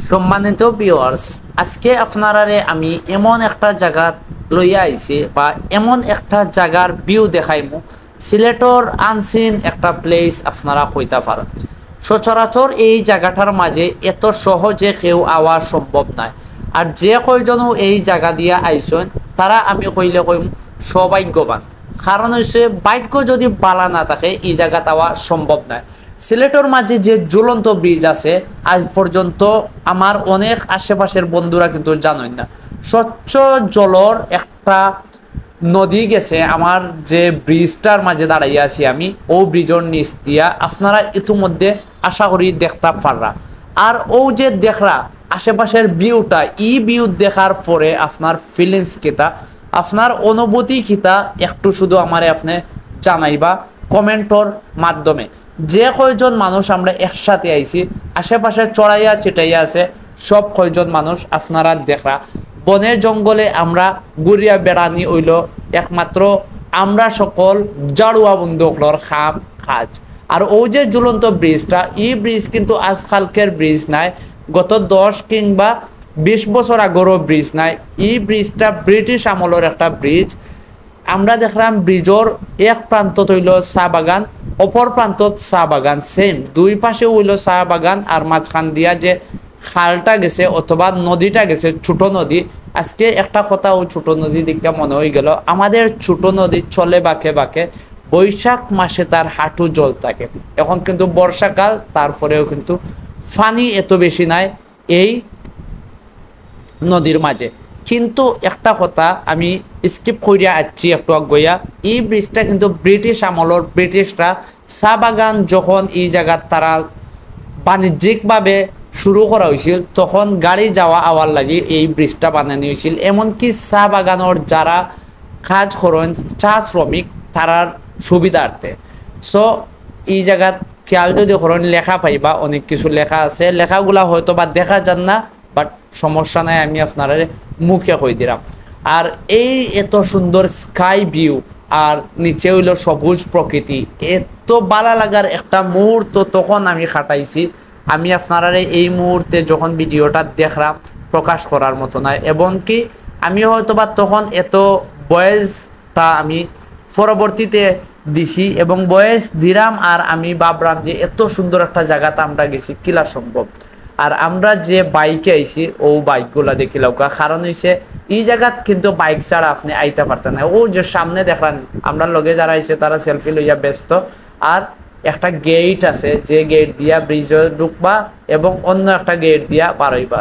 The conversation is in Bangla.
সম্মানিত ভিউয়ার্স, আজকে আপনারারে আমি এমন একটা জায়গা লইয়া আইছি বা এমন একটা জায়গার ভিউ দেখাইমু। সিলেটর আনসিন একটা প্লেস আপনারা কইতা পারেন। সচরাচর এই জায়গাটার মাঝে এত সহজে কেউ আওয়া সম্ভব নয়। আর যে কয়জনও এই জায়গা দিয়া আইসেন তারা আমি কইলে কইম সৌভাগ্যবান। কারণ হচ্ছে ভাগ্য যদি বালা না থাকে এই জায়গা আওয়া সম্ভব নয়। সিলেটর মাঝে যে ঝুলন্ত ব্রিজ আছে আজ পর্যন্ত আমার অনেক আশেপাশের বন্ধুরা কিন্তু জানেন না। স্বচ্ছ জলর একটা নদী গেছে আমার যে ব্রিজটার মাঝে দাঁড়াইয়া আছি আমি, ও ব্রিজের নিচ দিয়া আপনারা ইতিমধ্যে আশা করি দেখতে পাররা। আর ও যে দেখরা আশেপাশের ভিউটা, ই ভিউ দেখার পরে আপনার ফিলিংস কিতা, আপনার অনুভূতি কিতা একটু শুধু আমারে আপনি জানাইবা কমেন্টর মাধ্যমে। যে কয়জন মানুষ আমরা একসাথে আইছি, আশেপাশে চড়াইয়া চিটাইয়া আছে সব কয়জন মানুষ আপনারা দেখরা। বনে জঙ্গলে আমরা ঘুরিয়া বেড়ানি হইল একমাত্র আমরা সকল জাড়ুয়া বন্ধুকলর খাম কাজ। আর ও যে ঝুলন্ত ব্রিজটা, এই ব্রিজ কিন্তু আজকালকের ব্রিজ নাই, গত 10 কিংবা 20 বছর আগেরও ব্রিজ নাই। এই ব্রিজটা ব্রিটিশ আমলের একটা ব্রিজ। আমরা দেখলাম ব্রিজর এক প্রান্ত হইল চা বাগান, অপর প্রান্ত চা বাগান, সেম দুই পাশে হইল চা বাগান। আর মাঝখান দিয়া যে খালটা গেছে অথবা নদীটা গেছে, ছোট নদী। আজকে একটা কথা ও ছোট নদী দিকটা মনে হয়ে গেল, আমাদের ছোট নদী চলে বাঁকে বাঁকে, বৈশাখ মাসে তার হাঁটু জল থাকে। এখন কিন্তু বর্ষাকাল, তারপরেও কিন্তু পানি এত বেশি নাই এই নদীর মাঝে। কিন্তু একটা কথা আমি স্কিপ করিয়া আসছি একটু আগুয়া, এই ব্রিজটা কিন্তু ব্রিটিশ আমলের। ব্রিটিশরা চা বাগান যখন এই জায়গার তারা বাণিজ্যিকভাবে শুরু করা হয়েছিল, তখন গাড়ি যাওয়া আওয়ার লাগে এই ব্রিজটা বানানো হয়েছিল। এমনকি চা বাগানোর যারা কাজ করেন, চা শ্রমিক, তারার সুবিধার্থে। সো এই জায়গাত খেয়াল যদি করেন লেখা পাইবা, অনেক কিছু লেখা আছে, লেখাগুলা হয়তো বা দেখা যান না, বাট সমস্যা নাই, আমি আপনারা মুখে কই দিলাম। আর এই এত সুন্দর স্কাই ভিউ আর নিচে হইল সবুজ প্রকৃতি, এত ভালো লাগার একটা মুহূর্ত তখন আমি কাটাইছি। আমি আপনারা এই মুহূর্তে যখন ভিডিওটা দেখলাম প্রকাশ করার মতো নয়। এবং কি আমি হয়তো বা তখন এত বয়েসটা আমি পরবর্তীতে দিছি এবং বয়স দিলাম, আর আমি ভাবলাম যে এত সুন্দর একটা জায়গাতে আমরা গেছি কিলা সম্ভব। আর আমরা যে বাইকে আইছি ও বাইকগুলা দেখিলাম, কারণ হইছে এই জায়গাত কিন্তু বাইক ছাড়া আপনি আইতে পারতেন না। ও যে সামনে দেখলাম আমরা লগে যারা আইছে তারা সেলফি লইয়া ব্যস্ত। আর একটা গেট আছে, যে গেট দিয়া ব্রিজে ঢুকবা এবং অন্য একটা গেট দিয়া পার হইবা।